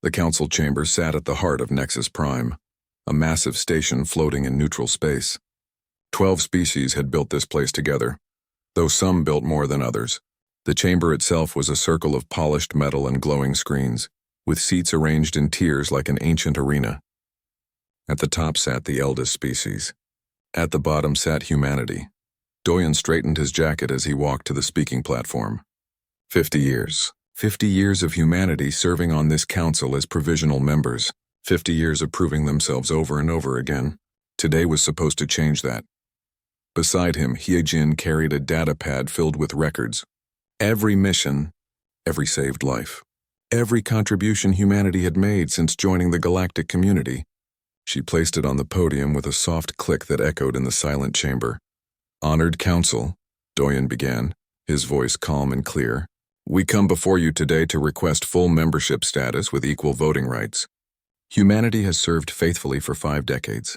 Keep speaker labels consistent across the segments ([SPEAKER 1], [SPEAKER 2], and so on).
[SPEAKER 1] The council chamber sat at the heart of Nexus Prime, a massive station floating in neutral space. 12 species had built this place together, though some built more than others. The chamber itself was a circle of polished metal and glowing screens, with seats arranged in tiers like an ancient arena. At the top sat the eldest species. At the bottom sat humanity. Doyen straightened his jacket as he walked to the speaking platform. 50 years. 50 years of humanity serving on this council as provisional members. 50 years of proving themselves over and over again. Today was supposed to change that. Beside him, Hyejin carried a data pad filled with records. Every mission, every saved life, every contribution humanity had made since joining the galactic community. She placed it on the podium with a soft click that echoed in the silent chamber. Honored Council, Doyen began, his voice calm and clear. We come before you today to request full membership status with equal voting rights. Humanity has served faithfully for 5 decades.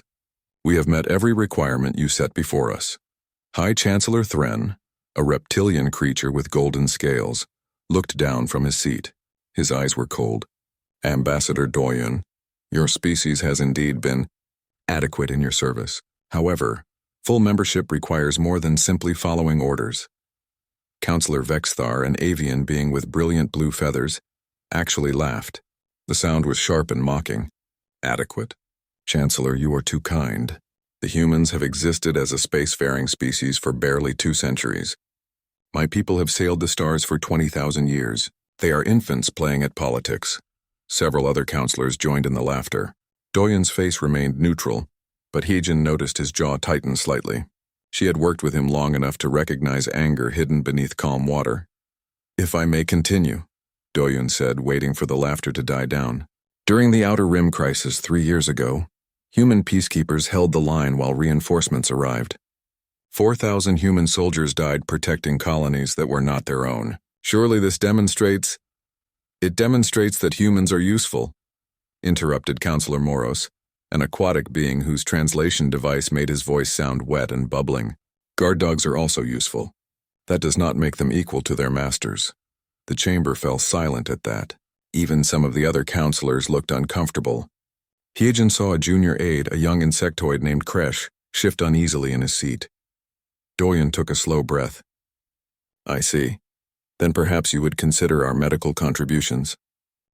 [SPEAKER 1] We have met every requirement you set before us. High Chancellor Thren, a reptilian creature with golden scales, looked down from his seat. His eyes were cold. Ambassador Doyen, your species has indeed been adequate in your service. However, full membership requires more than simply following orders. Counselor Vexthar, an avian being with brilliant blue feathers, actually laughed. The sound was sharp and mocking. Adequate? Chancellor, you are too kind. The humans have existed as a spacefaring species for barely 2 centuries. My people have sailed the stars for 20,000 years. They are infants playing at politics. Several other counselors joined in the laughter. Doyen's face remained neutral, but Hyejin noticed his jaw tighten slightly. She had worked with him long enough to recognize anger hidden beneath calm water. If I may continue, Doyen said, waiting for the laughter to die down. During the Outer Rim crisis 3 years ago, human peacekeepers held the line while reinforcements arrived. 4,000 human soldiers died protecting colonies that were not their own. Surely this demonstrates... It demonstrates that humans are useful, interrupted Counselor Moros, an aquatic being whose translation device made his voice sound wet and bubbling. Guard dogs are also useful. That does not make them equal to their masters. The chamber fell silent at that. Even some of the other counselors looked uncomfortable. Hyejin saw a junior aide, a young insectoid named Kresh, shift uneasily in his seat. Doyen took a slow breath. I see. Then perhaps you would consider our medical contributions.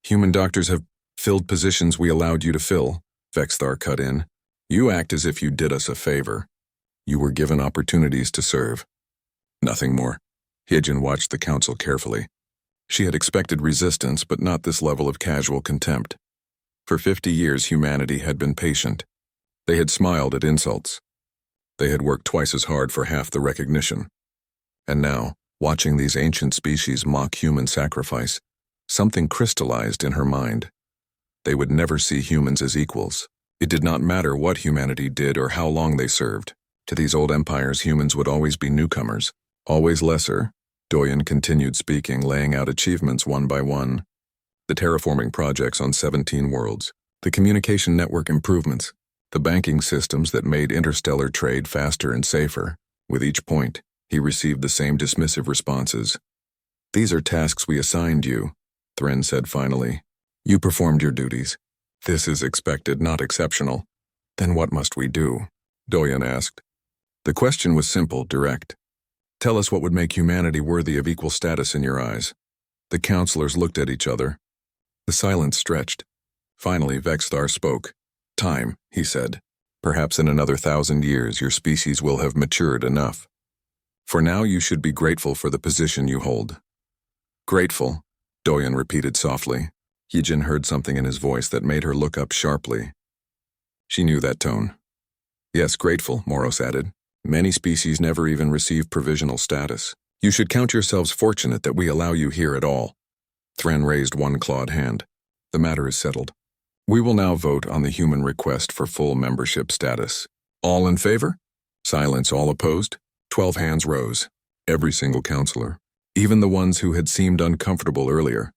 [SPEAKER 1] Human doctors have filled positions we allowed you to fill, Vexthar cut in. You act as if you did us a favor. You were given opportunities to serve. Nothing more. Hyejin watched the council carefully. She had expected resistance, but not this level of casual contempt. For 50 years, humanity had been patient. They had smiled at insults. They had worked twice as hard for half the recognition. And now, watching these ancient species mock human sacrifice, something crystallized in her mind. They would never see humans as equals. It did not matter what humanity did or how long they served. To these old empires, humans would always be newcomers, always lesser. Doyen continued speaking, laying out achievements one by one. The terraforming projects on 17 worlds, the communication network improvements, the banking systems that made interstellar trade faster and safer. With each point, he received the same dismissive responses. These are tasks we assigned you, Thren said finally. You performed your duties. This is expected, not exceptional. Then what must we do? Doyen asked. The question was simple, direct. Tell us what would make humanity worthy of equal status in your eyes. The counselors looked at each other. The silence stretched. Finally, Vexthar spoke. Time, he said. Perhaps in another 1,000 years your species will have matured enough. For now you should be grateful for the position you hold. Grateful, Doyen repeated softly. Hyejin heard something in his voice that made her look up sharply. She knew that tone. Yes, grateful, Moros added. Many species never even receive provisional status. You should count yourselves fortunate that we allow you here at all. Thren raised one clawed hand. The matter is settled. We will now vote on the human request for full membership status. All in favor? Silence. All opposed? 12 hands rose. Every single counselor. Even the ones who had seemed uncomfortable earlier.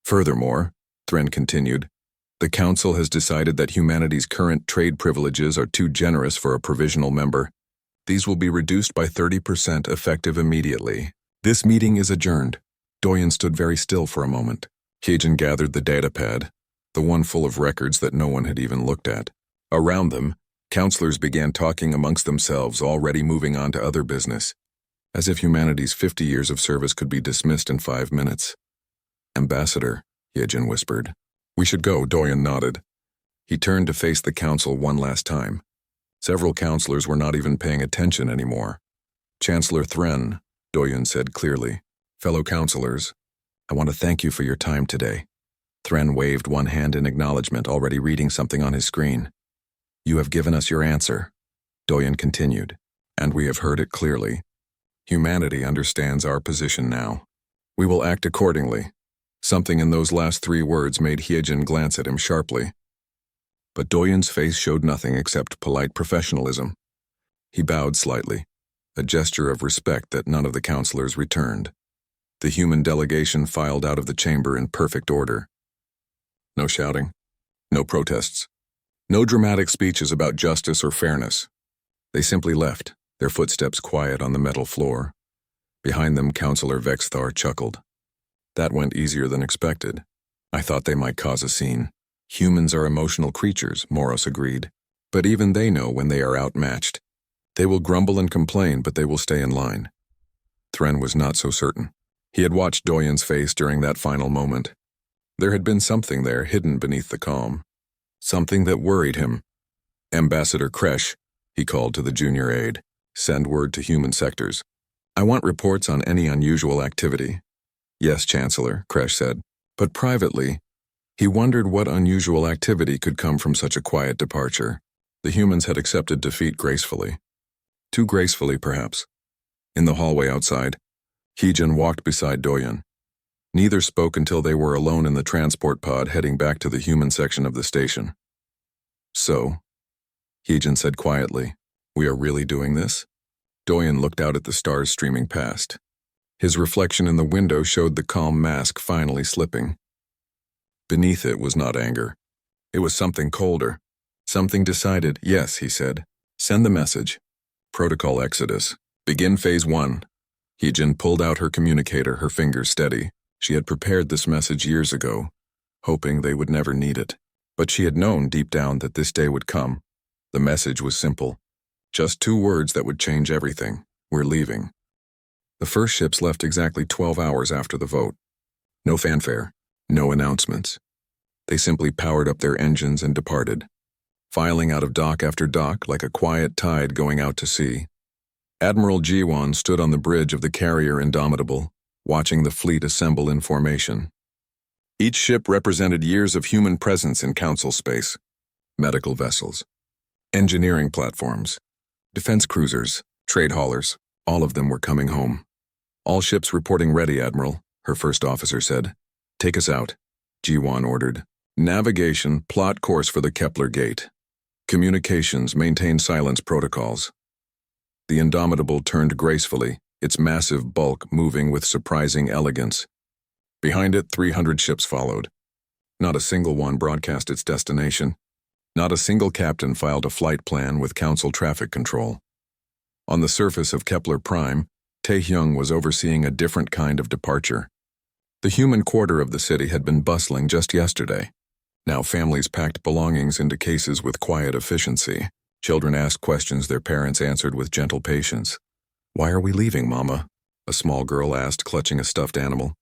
[SPEAKER 1] Furthermore, Thren continued, the council has decided that humanity's current trade privileges are too generous for a provisional member. These will be reduced by 30% effective immediately. This meeting is adjourned. Doyen stood very still for a moment. Hyejin gathered the datapad, the one full of records that no one had even looked at. Around them, counselors began talking amongst themselves, already moving on to other business, as if humanity's 50 years of service could be dismissed in 5 minutes. "Ambassador," Hyejin whispered. "We should go," Doyen nodded. He turned to face the council one last time. Several counselors were not even paying attention anymore. "Chancellor Thren," Doyen said clearly. "Fellow counselors, I want to thank you for your time today." Thren waved one hand in acknowledgement, already reading something on his screen. "You have given us your answer," Doyen continued, "and we have heard it clearly. Humanity understands our position now. We will act accordingly." Something in those last 3 words made Hyejin glance at him sharply. But Doyen's face showed nothing except polite professionalism. He bowed slightly, a gesture of respect that none of the counselors returned. The human delegation filed out of the chamber in perfect order. No shouting, no protests, no dramatic speeches about justice or fairness. They simply left, their footsteps quiet on the metal floor. Behind them, Counselor Vexthar chuckled. "That went easier than expected. I thought they might cause a scene. Humans are emotional creatures," Moros agreed. "But even they know when they are outmatched. They will grumble and complain, but they will stay in line." Thren was not so certain. He had watched Doyen's face during that final moment. There had been something there hidden beneath the calm. Something that worried him. "Ambassador Kresh," he called to the junior aide, "send word to human sectors. I want reports on any unusual activity." "Yes, Chancellor," Kresh said. But privately, he wondered what unusual activity could come from such a quiet departure. The humans had accepted defeat gracefully. Too gracefully, perhaps. In the hallway outside, Hyejin walked beside Doyen. Neither spoke until they were alone in the transport pod heading back to the human section of the station. "So," Hyejin said quietly, "we are really doing this?" Doyen looked out at the stars streaming past. His reflection in the window showed the calm mask finally slipping. Beneath it was not anger. It was something colder. Something decided. "Yes," he said. "Send the message. Protocol Exodus. Begin Phase 1. Hyejin pulled out her communicator, her fingers steady. She had prepared this message years ago, hoping they would never need it. But she had known deep down that this day would come. The message was simple. Just 2 words that would change everything. "We're leaving." The first ships left exactly 12 hours after the vote. No fanfare, no announcements. They simply powered up their engines and departed, filing out of dock after dock like a quiet tide going out to sea. Admiral Jiwon stood on the bridge of the carrier Indomitable, watching the fleet assemble in formation. Each ship represented years of human presence in council space. Medical vessels, engineering platforms, defense cruisers, trade haulers, all of them were coming home. "All ships reporting ready, Admiral," her first officer said. "Take us out," Jiwon ordered. "Navigation, plot course for the Kepler Gate. Communications, maintain silence protocols." The Indomitable turned gracefully, its massive bulk moving with surprising elegance. Behind it, 300 ships followed. Not a single one broadcast its destination. Not a single captain filed a flight plan with Council traffic control. On the surface of Kepler Prime, Taehyung was overseeing a different kind of departure. The human quarter of the city had been bustling just yesterday. Now families packed belongings into cases with quiet efficiency. Children asked questions their parents answered with gentle patience. "Why are we leaving, Mama?" a small girl asked, clutching a stuffed animal.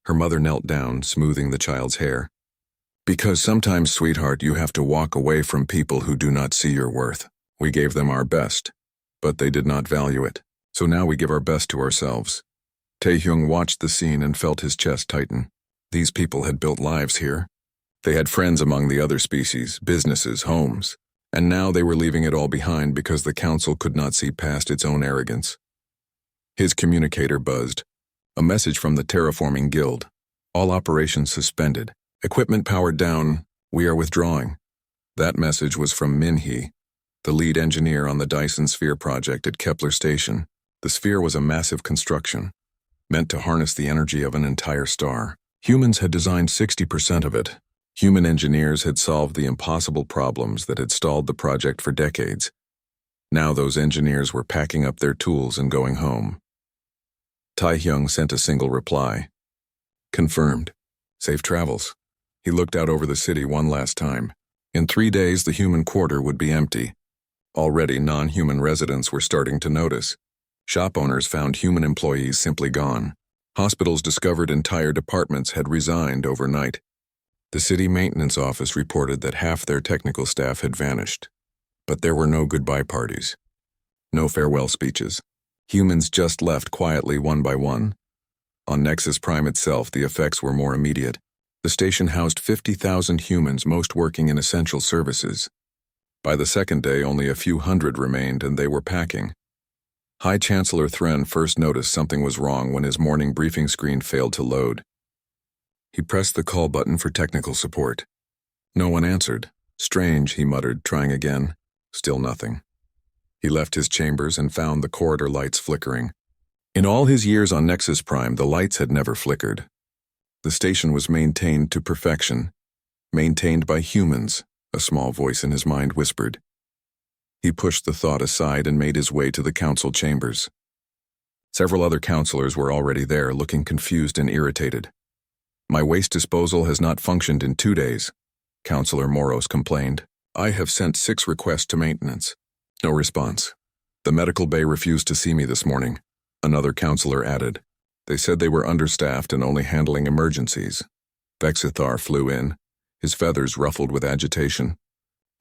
[SPEAKER 1] Her mother knelt down, smoothing the child's hair. "Because sometimes, sweetheart, you have to walk away from people who do not see your worth. We gave them our best, but they did not value it. So now we give our best to ourselves." Taehyung watched the scene and felt his chest tighten. These people had built lives here. They had friends among the other species, businesses, homes, and now they were leaving it all behind because the council could not see past its own arrogance. His communicator buzzed. A message from the Terraforming Guild. "All operations suspended. Equipment powered down. We are withdrawing." That message was from Min-hee, the lead engineer on the Dyson Sphere project at Kepler Station. The sphere was a massive construction, meant to harness the energy of an entire star. Humans had designed 60% of it. Human engineers had solved the impossible problems that had stalled the project for decades. Now those engineers were packing up their tools and going home. Taehyung sent a single reply. "Confirmed. Safe travels." He looked out over the city one last time. In 3 days, the human quarter would be empty. Already, non-human residents were starting to notice. Shop owners found human employees simply gone. Hospitals discovered entire departments had resigned overnight. The city maintenance office reported that half their technical staff had vanished. But there were no goodbye parties. No farewell speeches. Humans just left quietly one by one. On Nexus Prime itself, the effects were more immediate. The station housed 50,000 humans, most working in essential services. By the second day, only a few hundred remained, and they were packing. High Chancellor Thren first noticed something was wrong when his morning briefing screen failed to load. He pressed the call button for technical support. No one answered. Strange, he muttered, trying again. Still nothing. He left his chambers and found the corridor lights flickering. In all his years on Nexus Prime, the lights had never flickered. The station was maintained to perfection. Maintained by humans, a small voice in his mind whispered. He pushed the thought aside and made his way to the council chambers. Several other counselors were already there, looking confused and irritated. My waste disposal has not functioned in 2 days, Councillor Moros complained. I have sent 6 requests to maintenance. No response. The medical bay refused to see me this morning, another counselor added. They said they were understaffed and only handling emergencies. Vexithar flew in, his feathers ruffled with agitation.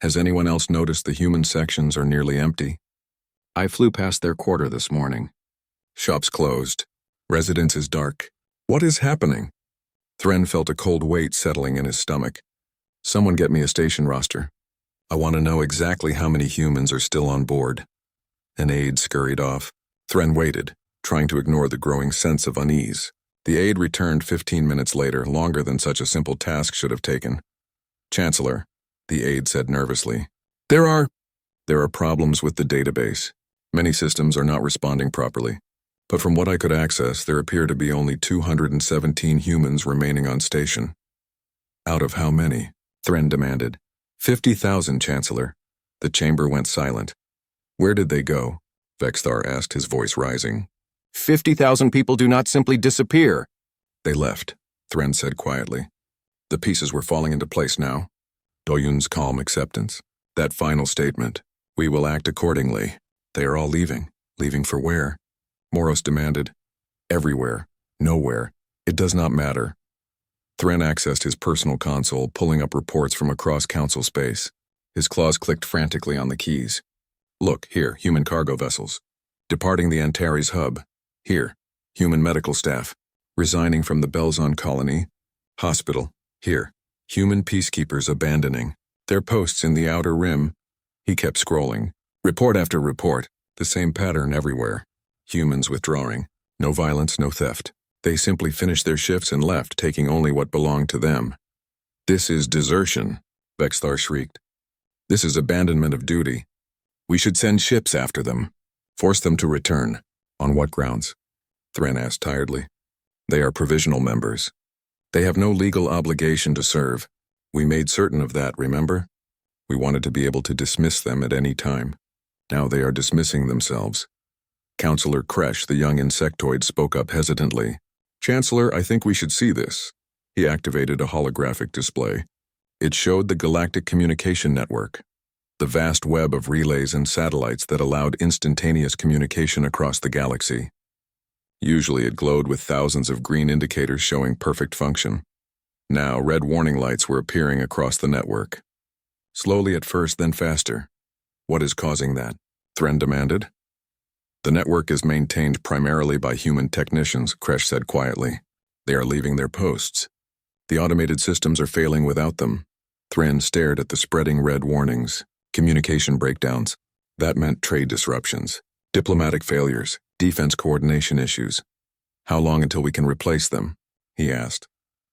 [SPEAKER 1] Has anyone else noticed the human sections are nearly empty? I flew past their quarter this morning. Shops closed. Residence is dark. What is happening? Thren felt a cold weight settling in his stomach. Someone get me a station roster. I want to know exactly how many humans are still on board. An aide scurried off. Thren waited, trying to ignore the growing sense of unease. The aide returned 15 minutes later, longer than such a simple task should have taken. Chancellor, the aide said nervously. There are problems with the database. Many systems are not responding properly. But from what I could access, there appear to be only 217 humans remaining on station. Out of how many? Thren demanded. 50,000, Chancellor. The chamber went silent. Where did they go? Vexthar asked, his voice rising. 50,000 people do not simply disappear. They left, Thren said quietly. The pieces were falling into place now. Doyun's calm acceptance. That final statement. We will act accordingly. They are all leaving. Leaving for where? Moros demanded. Everywhere. Nowhere. It does not matter. Thren accessed his personal console, pulling up reports from across council space. His claws clicked frantically on the keys. Look, here, human cargo vessels. Departing the Antares hub. Here, human medical staff. Resigning from the Belzon colony. Hospital. Here, human peacekeepers abandoning their posts in the outer rim. He kept scrolling. Report after report. The same pattern everywhere. Humans withdrawing. No violence, no theft. They simply finished their shifts and left, taking only what belonged to them. This is desertion, Vexthar shrieked. This is abandonment of duty. We should send ships after them. Force them to return. On what grounds? Thren asked tiredly. They are provisional members. They have no legal obligation to serve. We made certain of that, remember? We wanted to be able to dismiss them at any time. Now they are dismissing themselves. Councillor Kresh, the young insectoid, spoke up hesitantly. Chancellor, I think we should see this. He activated a holographic display. It showed the Galactic Communication Network, the vast web of relays and satellites that allowed instantaneous communication across the galaxy. Usually it glowed with thousands of green indicators showing perfect function. Now red warning lights were appearing across the network. Slowly at first, then faster. What is causing that? Thren demanded. The network is maintained primarily by human technicians, Kresh said quietly. They are leaving their posts. The automated systems are failing without them. Thren stared at the spreading red warnings. Communication breakdowns. That meant trade disruptions, diplomatic failures, defense coordination issues. How long until we can replace them? He asked.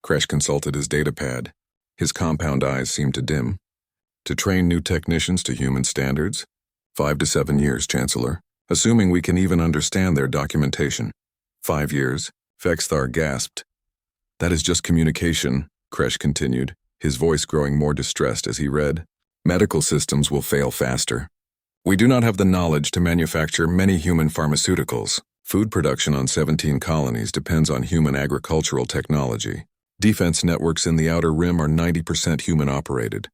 [SPEAKER 1] Kresh consulted his datapad. His compound eyes seemed to dim. To train new technicians to human standards? 5 to 7 years, Chancellor. Assuming we can even understand their documentation. 5 years, Vexthar gasped. That is just communication, Kresh continued, his voice growing more distressed as he read. Medical systems will fail faster. We do not have the knowledge to manufacture many human pharmaceuticals. Food production on 17 colonies depends on human agricultural technology. Defense networks in the Outer Rim are 90% human-operated.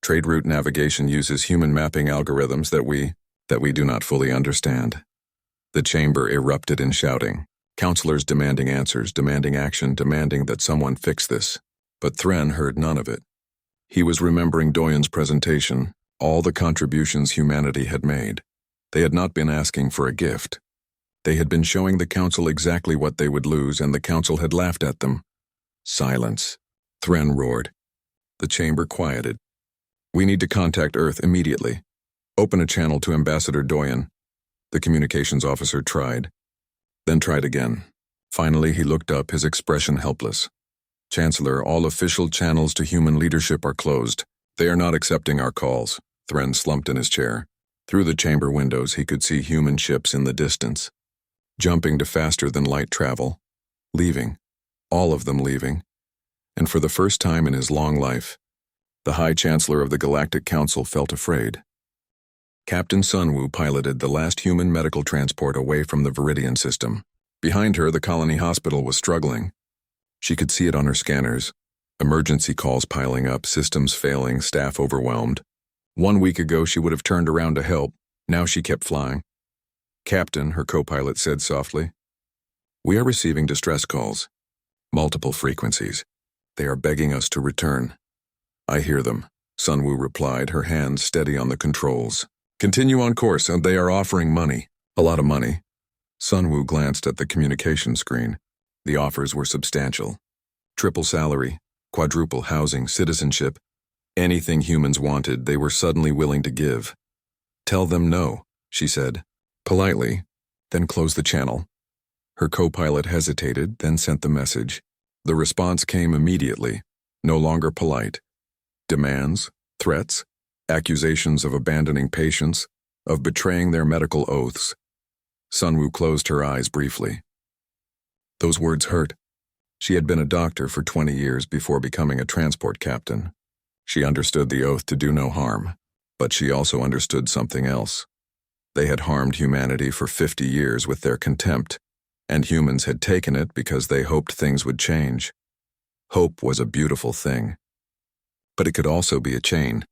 [SPEAKER 1] Trade route navigation uses human mapping algorithms that we do not fully understand. The chamber erupted in shouting. Counselors demanding answers, demanding action, demanding that someone fix this. But Thren heard none of it. He was remembering Doyen's presentation, all the contributions humanity had made. They had not been asking for a gift. They had been showing the Council exactly what they would lose, and the Council had laughed at them. Silence. Thren roared. The chamber quieted. We need to contact Earth immediately. Open a channel to Ambassador Doyen. The communications officer tried. Then tried again. Finally, he looked up, his expression helpless. Chancellor, all official channels to human leadership are closed. They are not accepting our calls. Thren slumped in his chair. Through the chamber windows, he could see human ships in the distance, jumping to faster than light travel, leaving, all of them leaving. And for the first time in his long life, the High Chancellor of the Galactic Council felt afraid. Captain Sunwoo piloted the last human medical transport away from the Viridian system. Behind her, the colony hospital was struggling. She could see it on her scanners. Emergency calls piling up, systems failing, staff overwhelmed. 1 week ago, she would have turned around to help. Now she kept flying. Captain, her co-pilot said softly, we are receiving distress calls. Multiple frequencies. They are begging us to return. I hear them, Sunwoo replied, her hands steady on the controls. Continue on course, and they are offering money. A lot of money. Sunwoo glanced at the communication screen. The offers were substantial. Triple salary, quadruple housing, citizenship. Anything humans wanted, they were suddenly willing to give. Tell them no, she said, politely, then close the channel. Her co-pilot hesitated, then sent the message. The response came immediately, no longer polite. Demands, threats, accusations of abandoning patients, of betraying their medical oaths. Sunwoo closed her eyes briefly. Those words hurt. She had been a doctor for 20 years before becoming a transport captain. She understood the oath to do no harm, but she also understood something else. They had harmed humanity for 50 years with their contempt, and humans had taken it because they hoped things would change. Hope was a beautiful thing. But it could also be a chain.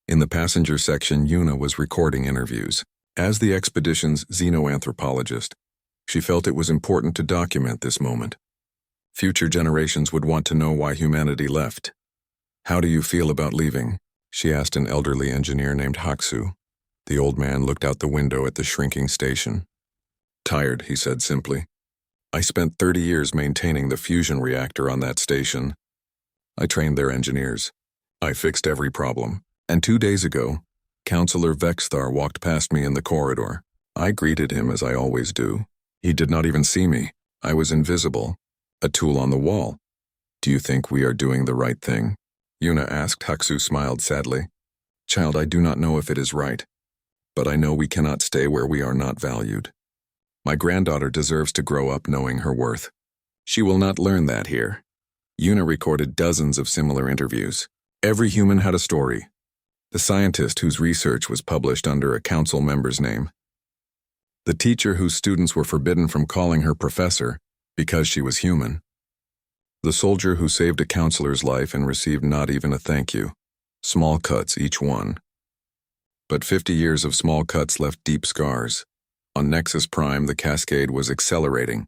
[SPEAKER 1] In the passenger section, Yuna was recording interviews. As the expedition's xenoanthropologist, she felt it was important to document this moment. Future generations would want to know why humanity left. How do you feel about leaving? She asked an elderly engineer named Haksu. The old man looked out the window at the shrinking station. Tired, he said simply. I spent 30 years maintaining the fusion reactor on that station. I trained their engineers. I fixed every problem. And 2 days ago, Counselor Vexthar walked past me in the corridor. I greeted him as I always do. He did not even see me. I was invisible. A tool on the wall. Do you think we are doing the right thing? Yuna asked. Haksu smiled sadly. Child, I do not know if it is right. But I know we cannot stay where we are not valued. My granddaughter deserves to grow up knowing her worth. She will not learn that here. Yuna recorded dozens of similar interviews. Every human had a story. The scientist whose research was published under a council member's name. The teacher whose students were forbidden from calling her professor because she was human. The soldier who saved a counselor's life and received not even a thank you. Small cuts, each one. But 50 years of small cuts left deep scars. On Nexus Prime, the cascade was accelerating.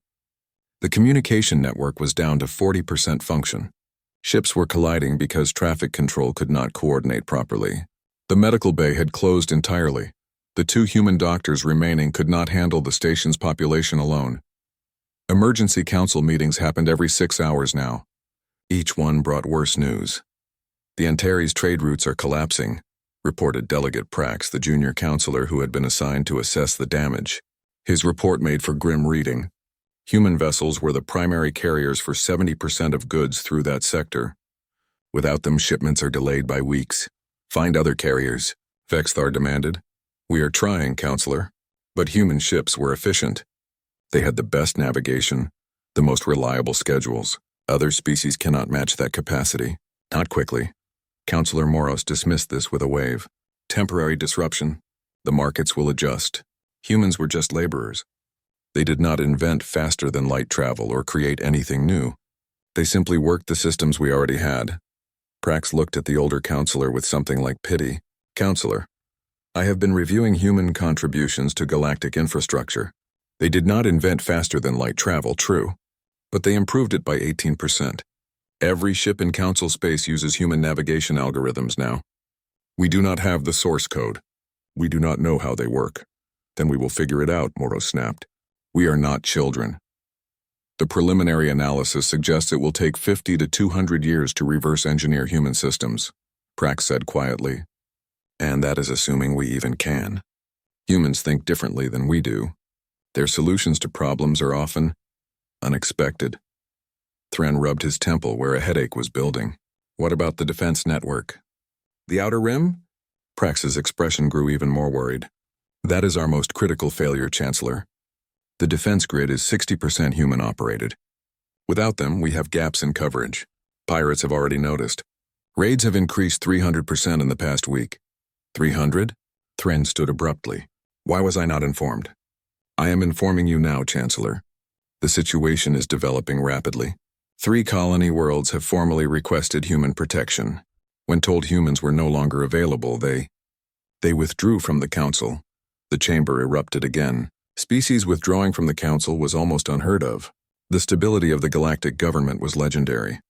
[SPEAKER 1] The communication network was down to 40% function. Ships were colliding because traffic control could not coordinate properly. The medical bay had closed entirely. The 2 human doctors remaining could not handle the station's population alone. Emergency council meetings happened every 6 hours now. Each one brought worse news. The Antares trade routes are collapsing, reported Delegate Prax, the junior counselor who had been assigned to assess the damage. His report made for grim reading. Human vessels were the primary carriers for 70% of goods through that sector. Without them, shipments are delayed by weeks. Find other carriers, Vexthar demanded. We are trying, Counselor. But human ships were efficient. They had the best navigation, the most reliable schedules. Other species cannot match that capacity. Not quickly. Counselor Moros dismissed this with a wave. Temporary disruption. The markets will adjust. Humans were just laborers. They did not invent faster-than-light travel or create anything new. They simply worked the systems we already had. Prax looked at the older counselor with something like pity. Counselor, I have been reviewing human contributions to galactic infrastructure. They did not invent faster-than-light travel, true, but they improved it by 18%. Every ship in Council space uses human navigation algorithms now. We do not have the source code. We do not know how they work. Then we will figure it out, Moro snapped. We are not children. The preliminary analysis suggests it will take 50 to 200 years to reverse engineer human systems, Prax said quietly. And that is assuming we even can. Humans think differently than we do. Their solutions to problems are often unexpected. Thren rubbed his temple where a headache was building. What about the defense network? The Outer Rim? Prax's expression grew even more worried. That is our most critical failure, Chancellor. The defense grid is 60% human-operated. Without them, we have gaps in coverage. Pirates have already noticed. Raids have increased 300% in the past week. 300? Thren stood abruptly. Why was I not informed? I am informing you now, Chancellor. The situation is developing rapidly. 3 colony worlds have formally requested human protection. When told humans were no longer available, they withdrew from the Council. The chamber erupted again. Species withdrawing from the Council was almost unheard of. The stability of the galactic government was legendary.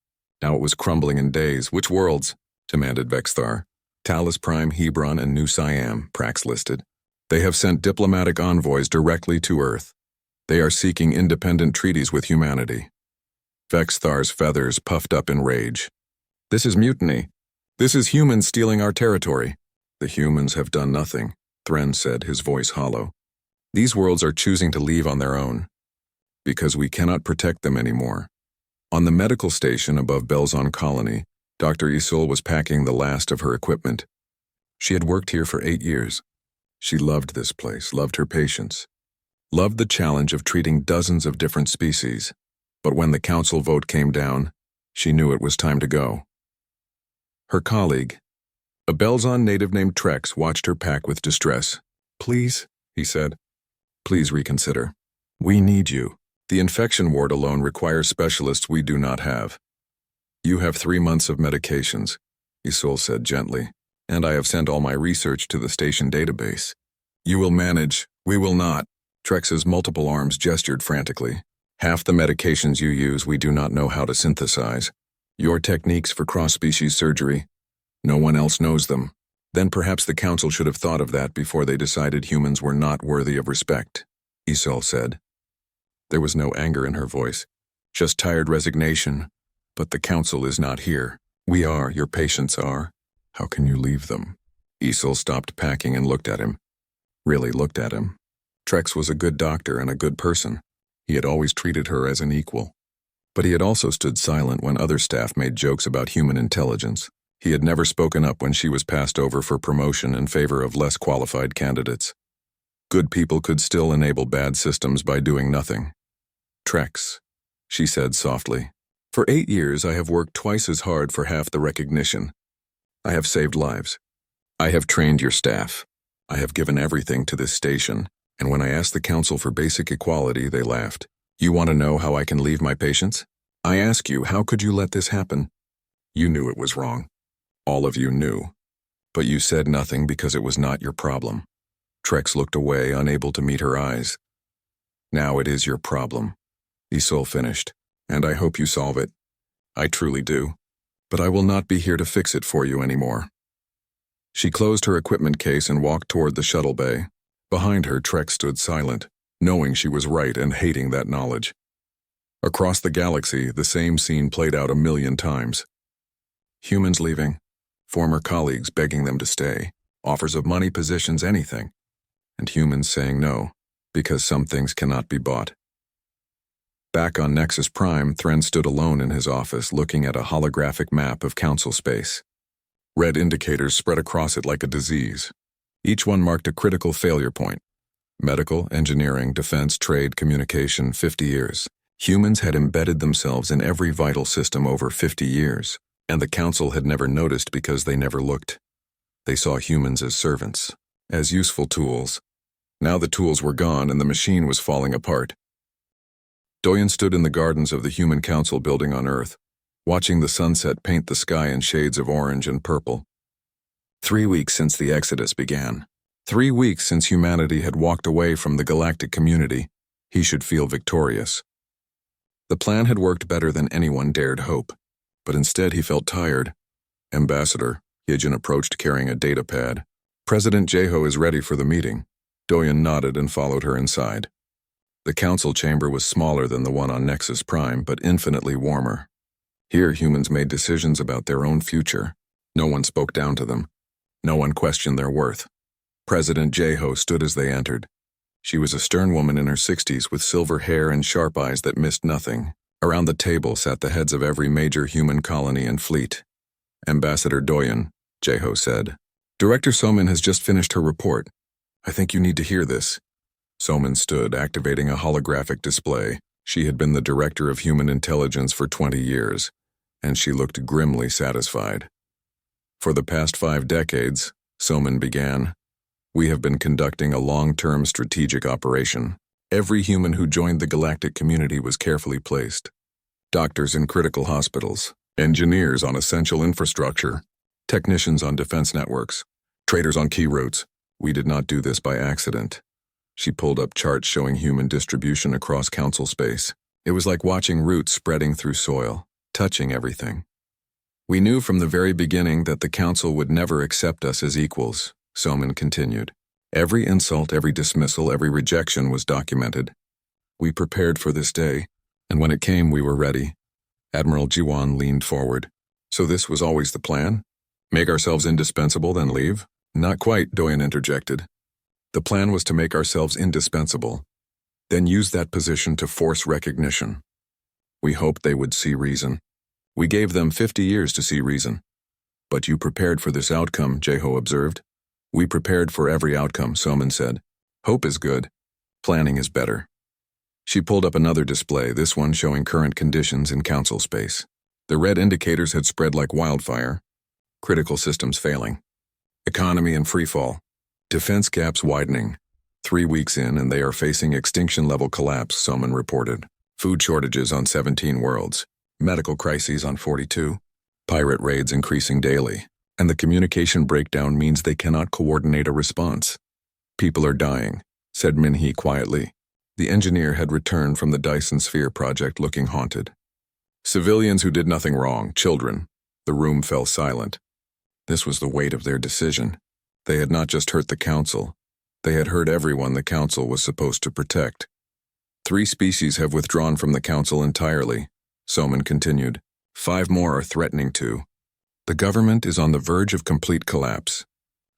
[SPEAKER 1] Now it was crumbling in days. Which worlds? Demanded Vexthar. Talus Prime, Hebron, and New Siam, Prax listed. They have sent diplomatic envoys directly to Earth. They are seeking independent treaties with humanity. Vexthar's feathers puffed up in rage. This is mutiny. This is humans stealing our territory. The humans have done nothing, Thren said, his voice hollow. These worlds are choosing to leave on their own, because we cannot protect them anymore. On the medical station above Belzon Colony, Dr. Isul was packing the last of her equipment. She had worked here for 8 years. She loved this place, loved her patients, loved the challenge of treating dozens of different species. But when the Council vote came down, she knew it was time to go. Her colleague, a Belzon native named Trex, watched her pack with distress. Please, he said. Please reconsider. We need you. The infection ward alone requires specialists we do not have. You have 3 months of medications, Isul said gently, and I have sent all my research to the station database. You will manage. We will not. Trex's multiple arms gestured frantically. Half the medications you use we do not know how to synthesize. Your techniques for cross-species surgery, no one else knows them. Then perhaps the Council should have thought of that before they decided humans were not worthy of respect, Isul said. There was no anger in her voice, just tired resignation. But the Council is not here. We are, your patients are. How can you leave them? Isul stopped packing and looked at him. Really looked at him. Trex was a good doctor and a good person. He had always treated her as an equal. But he had also stood silent when other staff made jokes about human intelligence. He had never spoken up when she was passed over for promotion in favor of less qualified candidates. Good people could still enable bad systems by doing nothing. Trex, she said softly. For 8 years I have worked twice as hard for half the recognition. I have saved lives. I have trained your staff. I have given everything to this station, and when I asked the Council for basic equality, they laughed. You want to know how I can leave my patients? I ask you, how could you let this happen? You knew it was wrong. All of you knew. But you said nothing because it was not your problem. Trex looked away, unable to meet her eyes. Now it is your problem, Isul finished, and I hope you solve it. I truly do. But I will not be here to fix it for you anymore. She closed her equipment case and walked toward the shuttle bay. Behind her, Trex stood silent, knowing she was right and hating that knowledge. Across the galaxy, the same scene played out 1,000,000 times. Humans leaving, former colleagues begging them to stay, offers of money, positions, anything, and humans saying no, because some things cannot be bought. Back on Nexus Prime, Thren stood alone in his office looking at a holographic map of Council space. Red indicators spread across it like a disease. Each one marked a critical failure point. Medical, engineering, defense, trade, communication, 50 years. Humans had embedded themselves in every vital system over 50 years, and the Council had never noticed because they never looked. They saw humans as servants, as useful tools. Now the tools were gone and the machine was falling apart. Doyen stood in the gardens of the Human Council building on Earth, watching the sunset paint the sky in shades of orange and purple. 3 weeks since the Exodus began. 3 weeks since humanity had walked away from the galactic community. He should feel victorious. The plan had worked better than anyone dared hope, but instead he felt tired. Ambassador, Yijin approached carrying a data pad. President Jeho is ready for the meeting. Doyen nodded and followed her inside. The council chamber was smaller than the one on Nexus Prime, but infinitely warmer. Here, humans made decisions about their own future. No one spoke down to them. No one questioned their worth. President Jeho stood as they entered. She was a stern woman in her 60s with silver hair and sharp eyes that missed nothing. Around the table sat the heads of every major human colony and fleet. Ambassador Doyen, Jeho said. Director Somin has just finished her report. I think you need to hear this. Somin stood, activating a holographic display. She had been the director of human intelligence for 20 years, and she looked grimly satisfied. For the past 5 decades, Somin began, we have been conducting a long-term strategic operation. Every human who joined the galactic community was carefully placed. Doctors in critical hospitals, engineers on essential infrastructure, technicians on defense networks, traders on key routes. We did not do this by accident. She pulled up charts showing human distribution across council space. It was like watching roots spreading through soil, touching everything. We knew from the very beginning that the council would never accept us as equals, Somin continued. Every insult, every dismissal, every rejection was documented. We prepared for this day, and when it came, we were ready. Admiral Jiwan leaned forward. So this was always the plan? Make ourselves indispensable, then leave? Not quite, Doyen interjected. The plan was to make ourselves indispensable, then use that position to force recognition. We hoped they would see reason. We gave them 50 years to see reason. But you prepared for this outcome, Jeho observed. We prepared for every outcome, Somin said. Hope is good. Planning is better. She pulled up another display, this one showing current conditions in council space. The red indicators had spread like wildfire. Critical systems failing. Economy in freefall. Defense gaps widening. 3 weeks in and they are facing extinction-level collapse, Somin reported. Food shortages on 17 worlds. Medical crises on 42. Pirate raids increasing daily. And the communication breakdown means they cannot coordinate a response. People are dying, said Minhee quietly. The engineer had returned from the Dyson Sphere project looking haunted. Civilians who did nothing wrong, children. The room fell silent. This was the weight of their decision. They had not just hurt the council. They had hurt everyone the council was supposed to protect. 3 species have withdrawn from the council entirely, Somin continued. 5 more are threatening to. The government is on the verge of complete collapse.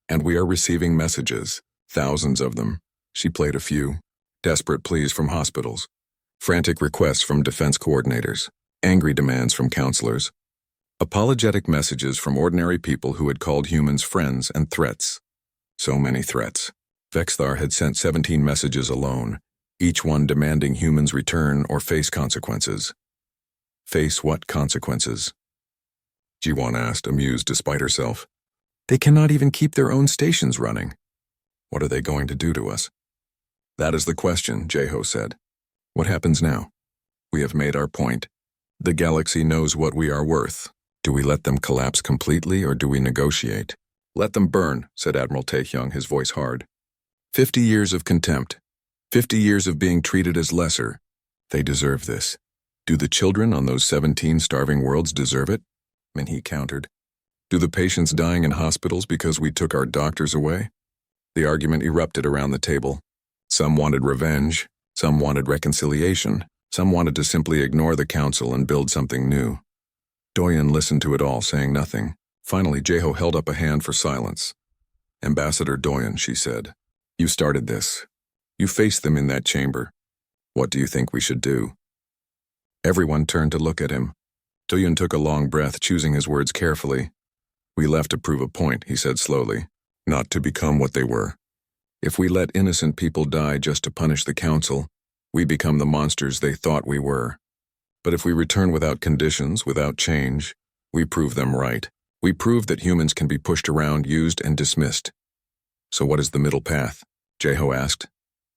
[SPEAKER 1] And we are receiving messages, thousands of them. She played a few. Desperate pleas from hospitals. Frantic requests from defense coordinators. Angry demands from counselors. Apologetic messages from ordinary people who had called humans friends and threats. So many threats. Vexthar had sent 17 messages alone, each one demanding humans return or face consequences. Face what consequences? Jiwan asked, amused despite herself. They cannot even keep their own stations running. What are they going to do to us? That is the question, Jeho said. What happens now? We have made our point. The galaxy knows what we are worth. Do we let them collapse completely or do we negotiate? Let them burn, said Admiral Taehyung, his voice hard. 50 years of contempt. 50 years of being treated as lesser. They deserve this. Do the children on those 17 starving worlds deserve it? Minhee countered. Do the patients dying in hospitals because we took our doctors away? The argument erupted around the table. Some wanted revenge, some wanted reconciliation, some wanted to simply ignore the council and build something new. Doyen listened to it all, saying nothing. Finally, Jeho held up a hand for silence. Ambassador Doyen, she said, you started this. You faced them in that chamber. What do you think we should do? Everyone turned to look at him. Doyen took a long breath, choosing his words carefully. We left to prove a point, he said slowly, not to become what they were. If we let innocent people die just to punish the council, we become the monsters they thought we were. But if we return without conditions, without change, we prove them right. We prove that humans can be pushed around, used, and dismissed. So what is the middle path? Jeho asked.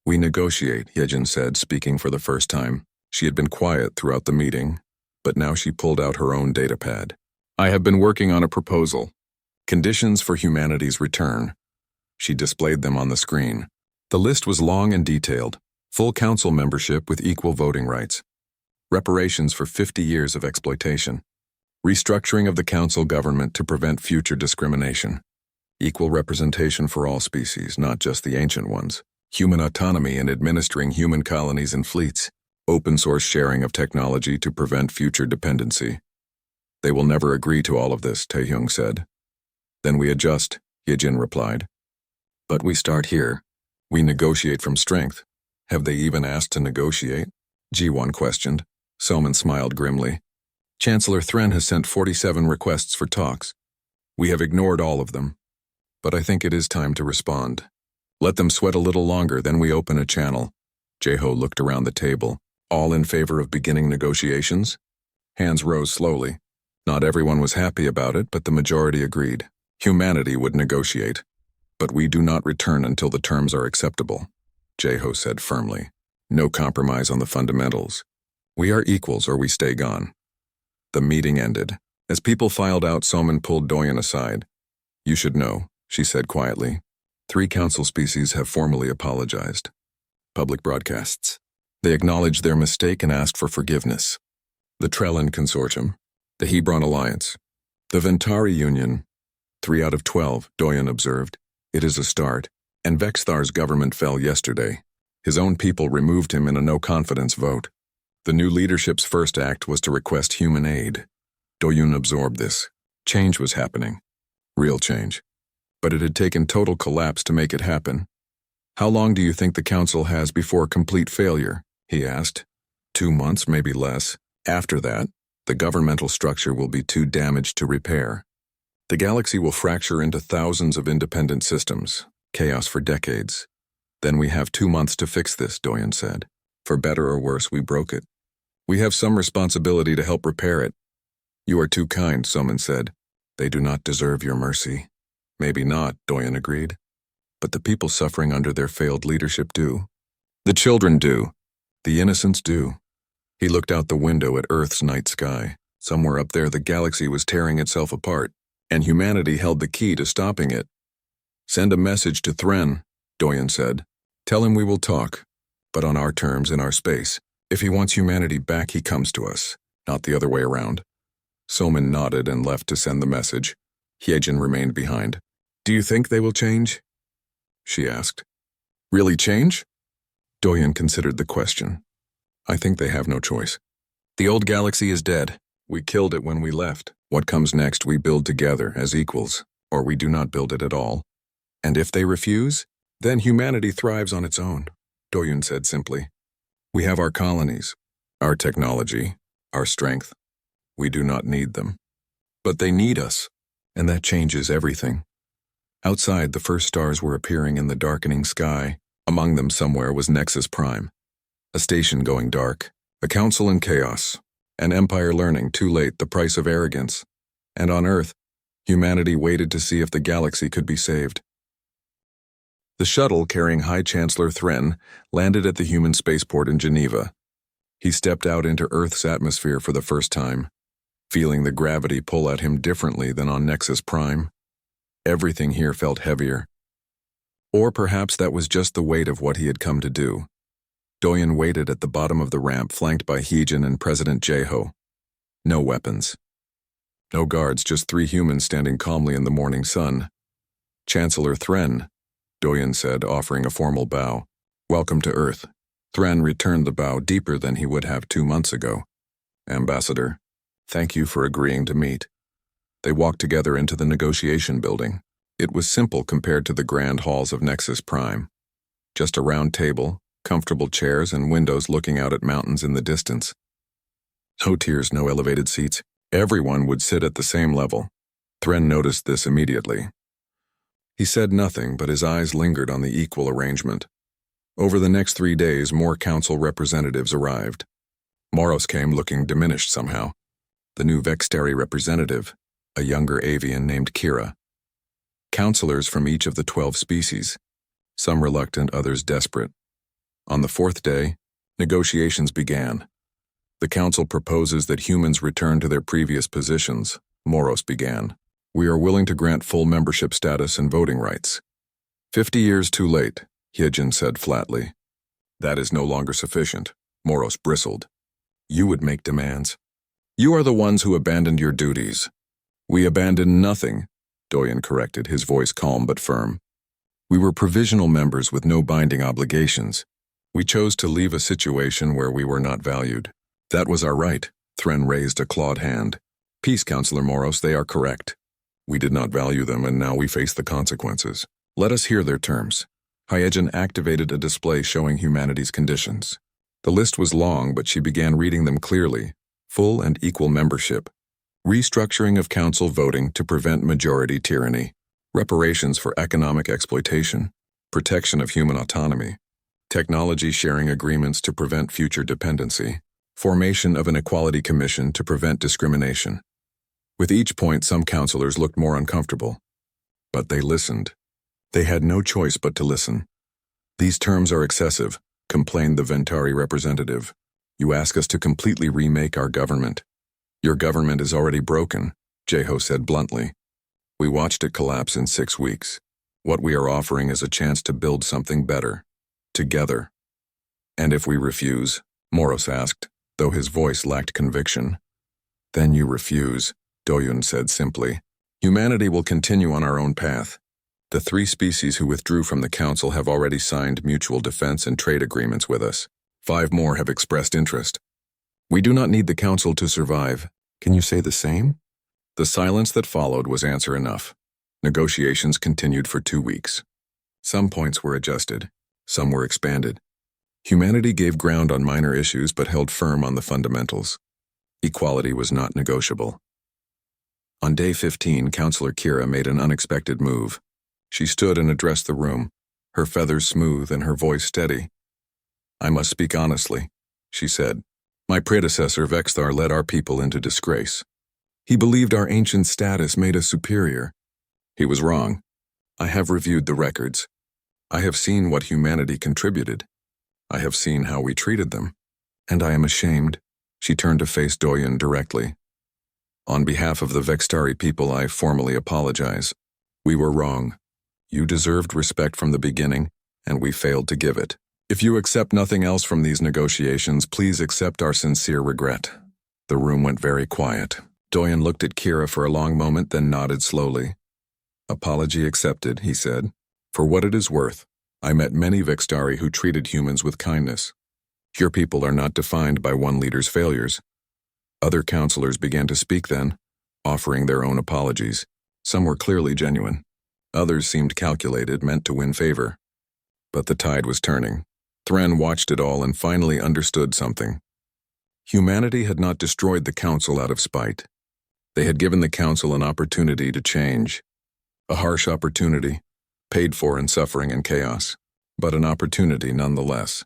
[SPEAKER 1] We negotiate, Yejin said, speaking for the first time. She had been quiet throughout the meeting, but now she pulled out her own datapad. I have been working on a proposal. Conditions for humanity's return. She displayed them on the screen. The list was long and detailed. Full council membership with equal voting rights. Reparations for 50 years of exploitation. Restructuring of the council government to prevent future discrimination. Equal representation for all species, not just the ancient ones. Human autonomy in administering human colonies and fleets. Open source sharing of technology to prevent future dependency. They will never agree to all of this, Taehyung said. Then we adjust, Yejin replied. But we start here. We negotiate from strength. Have they even asked to negotiate? Ji-won questioned. Soman smiled grimly. Chancellor Thren has sent 47 requests for talks. We have ignored all of them. But I think it is time to respond. Let them sweat a little longer, then we open a channel. Jae-ho looked around the table. All in favor of beginning negotiations? Hands rose slowly. Not everyone was happy about it, but the majority agreed. Humanity would negotiate. But we do not return until the terms are acceptable, Jae-ho said firmly. No compromise on the fundamentals. We are equals or we stay gone. The meeting ended. As people filed out, Soman pulled Doyen aside. You should know, she said quietly. 3 council species have formally apologized. Public broadcasts. They acknowledged their mistake and asked for forgiveness. The Trellin Consortium, the Hebron Alliance, the Ventari Union. 3 out of 12, Doyen observed. It is a start, and Vexthar's government fell yesterday. His own people removed him in a no-confidence vote. The new leadership's first act was to request human aid. Doyun absorbed this. Change was happening. Real change. But it had taken total collapse to make it happen. How long do you think the council has before complete failure? He asked. 2 months, maybe less. After that, the governmental structure will be too damaged to repair. The galaxy will fracture into thousands of independent systems. Chaos for decades. Then we have 2 months to fix this, Doyen said. For better or worse, we broke it. We have some responsibility to help repair it. You are too kind, Soman said. They do not deserve your mercy. Maybe not, Doyen agreed. But the people suffering under their failed leadership do. The children do. The innocents do. He looked out the window at Earth's night sky. Somewhere up there the galaxy was tearing itself apart, and humanity held the key to stopping it. Send a message to Thren, Doyen said. Tell him we will talk, but on our terms in our space. If he wants humanity back, he comes to us, not the other way around. Soman nodded and left to send the message. Hyejin remained behind. Do you think they will change? She asked. Really change? Doyen considered the question. I think they have no choice. The old galaxy is dead. We killed it when we left. What comes next we build together as equals, or we do not build it at all. And if they refuse, then humanity thrives on its own, Doyen said simply. We have our colonies, our technology, our strength. We do not need them. But they need us, and that changes everything. Outside, the first stars were appearing in the darkening sky. Among them somewhere was Nexus Prime. A station going dark, a council in chaos, an empire learning too late the price of arrogance. And on Earth, humanity waited to see if the galaxy could be saved. The shuttle carrying High Chancellor Thren landed at the human spaceport in Geneva. He stepped out into Earth's atmosphere for the first time, feeling the gravity pull at him differently than on Nexus Prime. Everything here felt heavier. Or perhaps that was just the weight of what he had come to do. Doyen waited at the bottom of the ramp flanked by Hyejin and President Jae-ho. No weapons. No guards, just 3 humans standing calmly in the morning sun. Chancellor Thren, Doyen said, offering a formal bow. Welcome to Earth. Thren returned the bow deeper than he would have 2 months ago. Ambassador, thank you for agreeing to meet. They walked together into the negotiation building. It was simple compared to the grand halls of Nexus Prime. Just a round table, comfortable chairs, and windows looking out at mountains in the distance. No tiers, no elevated seats. Everyone would sit at the same level. Thren noticed this immediately. He said nothing, but his eyes lingered on the equal arrangement. Over the next 3 days, more council representatives arrived. Moros came looking diminished somehow. The new Vextari representative, a younger avian named Kira. Councilors from each of the 12 species, some reluctant, others desperate. On the 4th day, negotiations began. The council proposes that humans return to their previous positions, Moros began. We are willing to grant full membership status and voting rights. 50 years too late, Hyejin said flatly. That is no longer sufficient, Moros bristled. You would make demands. You are the ones who abandoned your duties. We abandoned nothing, Doyen corrected, his voice calm but firm. We were provisional members with no binding obligations. We chose to leave a situation where we were not valued. That was our right, Thren raised a clawed hand. Peace, Counselor Moros, they are correct. We did not value them and now we face the consequences. Let us hear their terms. Hyejin activated a display showing humanity's conditions. The list was long, but she began reading them clearly. Full and equal membership. Restructuring of council voting to prevent majority tyranny. Reparations for economic exploitation. Protection of human autonomy. Technology sharing agreements to prevent future dependency. Formation of an equality commission to prevent discrimination. With each point, some counselors looked more uncomfortable. But they listened. They had no choice but to listen. These terms are excessive, complained the Ventari representative. You ask us to completely remake our government. Your government is already broken, Jeho said bluntly. We watched it collapse in 6 weeks. What we are offering is a chance to build something better. Together. And if we refuse? Moros asked, though his voice lacked conviction. Then you refuse, Doyun said simply. Humanity will continue on our own path. The 3 species who withdrew from the council have already signed mutual defense and trade agreements with us. 5 more have expressed interest. We do not need the council to survive. Can you say the same? The silence that followed was answer enough. Negotiations continued for 2 weeks. Some points were adjusted. Some were expanded. Humanity gave ground on minor issues but held firm on the fundamentals. Equality was not negotiable. On day 15, Counselor Kira made an unexpected move. She stood and addressed the room, her feathers smooth and her voice steady. I must speak honestly, she said. My predecessor, Vexthar, led our people into disgrace. He believed our ancient status made us superior. He was wrong. I have reviewed the records. I have seen what humanity contributed. I have seen how we treated them. And I am ashamed. She turned to face Doyen directly. On behalf of the Vextari people, I formally apologize. We were wrong. You deserved respect from the beginning, and we failed to give it. If you accept nothing else from these negotiations, please accept our sincere regret. The room went very quiet. Doyen looked at Kira for a long moment, then nodded slowly. Apology accepted, he said. For what it is worth, I met many Vextari who treated humans with kindness. Your people are not defined by one leader's failures. Other counselors began to speak then, offering their own apologies. Some were clearly genuine. Others seemed calculated, meant to win favor. But the tide was turning. Thren watched it all and finally understood something. Humanity had not destroyed the council out of spite. They had given the council an opportunity to change. A harsh opportunity, paid for in suffering and chaos, but an opportunity nonetheless.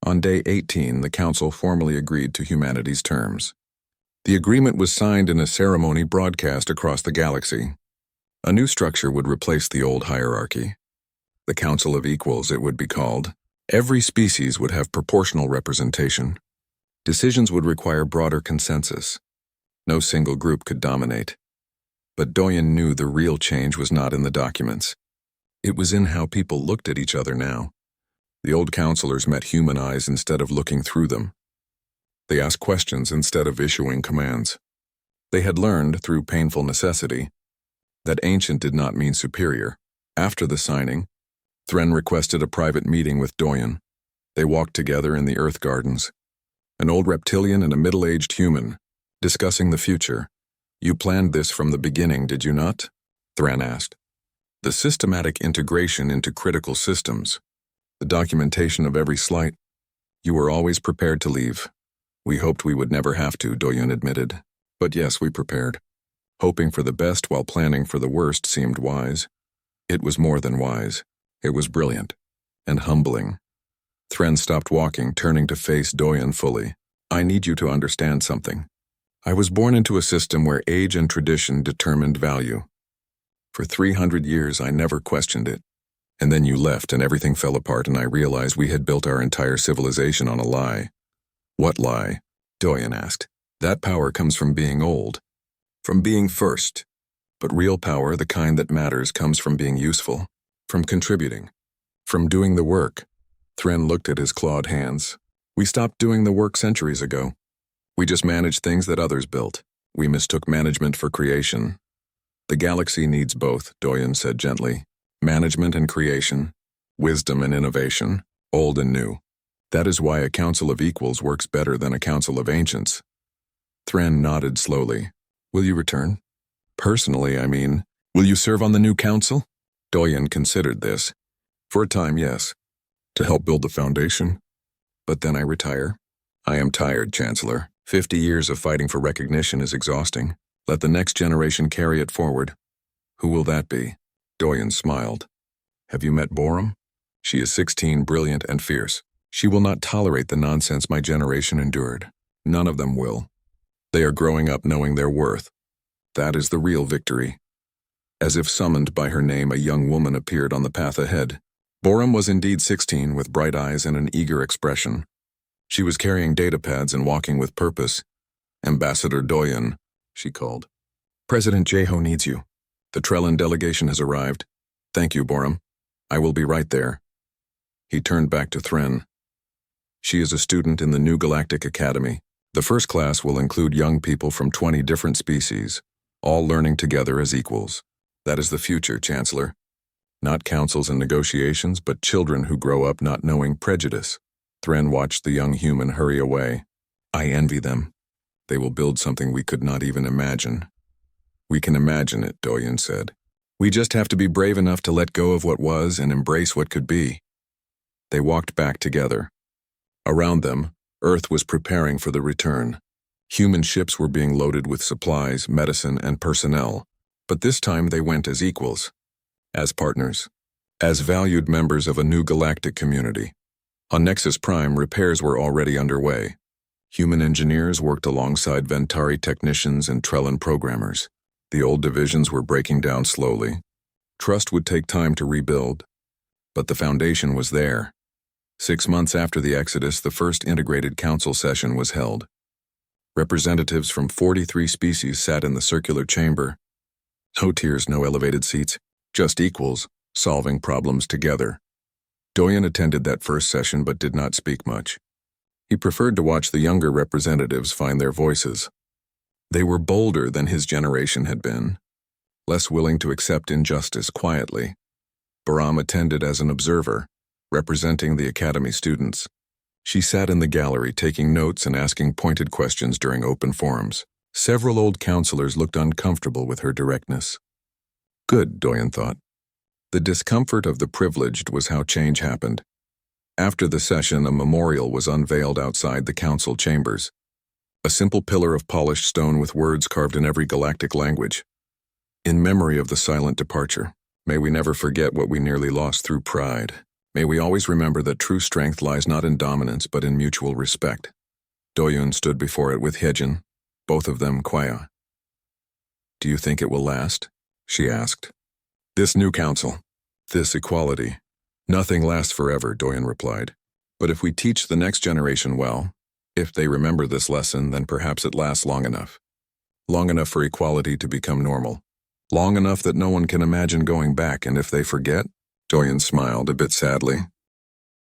[SPEAKER 1] On day 18, the council formally agreed to humanity's terms. The agreement was signed in a ceremony broadcast across the galaxy. A new structure would replace the old hierarchy. The Council of Equals, it would be called. Every species would have proportional representation. Decisions would require broader consensus. No single group could dominate. But Doyen knew the real change was not in the documents. It was in how people looked at each other now. The old counselors met human eyes instead of looking through them. They asked questions instead of issuing commands. They had learned, through painful necessity, that ancient did not mean superior. After the signing, Thren requested a private meeting with Doyen. They walked together in the Earth Gardens. An old reptilian and a middle-aged human, discussing the future. You planned this from the beginning, did you not? Thren asked. The systematic integration into critical systems. The documentation of every slight. You were always prepared to leave. We hoped we would never have to, Doyen admitted. But yes, we prepared. Hoping for the best while planning for the worst seemed wise. It was more than wise. It was brilliant. And humbling. Thren stopped walking, turning to face Doyen fully. I need you to understand something. I was born into a system where age and tradition determined value. For 300 years, I never questioned it. And then you left and everything fell apart and I realized we had built our entire civilization on a lie. What lie? Doyen asked. That power comes from being old, from being first. But real power, the kind that matters, comes from being useful, from contributing, from doing the work. Thren looked at his clawed hands. We stopped doing the work centuries ago. We just managed things that others built. We mistook management for creation. The galaxy needs both, Doyen said gently. Management and creation, wisdom and innovation, old and new. That is why a council of equals works better than a council of ancients. Thren nodded slowly. Will you return? Personally, I mean. Will you serve on the new council? Doyen considered this. For a time, yes. To help build the foundation. But then I retire. I am tired, Chancellor. 50 years of fighting for recognition is exhausting. Let the next generation carry it forward. Who will that be? Doyen smiled. Have you met Borum? She is 16, brilliant and fierce. She will not tolerate the nonsense my generation endured. None of them will. They are growing up knowing their worth. That is the real victory. As if summoned by her name, a young woman appeared on the path ahead. Borum was indeed 16, with bright eyes and an eager expression. She was carrying datapads and walking with purpose. Ambassador Doyen, she called. President Jeho needs you. The Trellin delegation has arrived. Thank you, Borum. I will be right there. He turned back to Thren. She is a student in the new Galactic Academy. The first class will include young people from 20 different species, all learning together as equals. That is the future, Chancellor. Not councils and negotiations, but children who grow up not knowing prejudice. Thren watched the young human hurry away. I envy them. They will build something we could not even imagine. We can imagine it, Doyen said. We just have to be brave enough to let go of what was and embrace what could be. They walked back together. Around them, Earth was preparing for the return. Human ships were being loaded with supplies, medicine, and personnel. But this time they went as equals, as partners, as valued members of a new galactic community. On Nexus Prime, repairs were already underway. Human engineers worked alongside Ventari technicians and Trellin programmers. The old divisions were breaking down slowly. Trust would take time to rebuild, but the foundation was there. 6 months after the Exodus, the first integrated council session was held. Representatives from 43 species sat in the circular chamber. No tiers, no elevated seats, just equals, solving problems together. Doyen attended that first session but did not speak much. He preferred to watch the younger representatives find their voices. They were bolder than his generation had been, less willing to accept injustice quietly. Borum attended as an observer, representing the Academy students. She sat in the gallery taking notes and asking pointed questions during open forums. Several old counselors looked uncomfortable with her directness. Good, Doyen thought. The discomfort of the privileged was how change happened. After the session, a memorial was unveiled outside the council chambers. A simple pillar of polished stone with words carved in every galactic language. In memory of the silent departure, may we never forget what we nearly lost through pride. May we always remember that true strength lies not in dominance but in mutual respect. Doyen stood before it with Hejin, both of them quiet. Do you think it will last? She asked. This new council, this equality. Nothing lasts forever, Doyen replied. But if we teach the next generation well, if they remember this lesson, then perhaps it lasts long enough. Long enough for equality to become normal. Long enough that no one can imagine going back, and if they forget, Doyen smiled a bit sadly.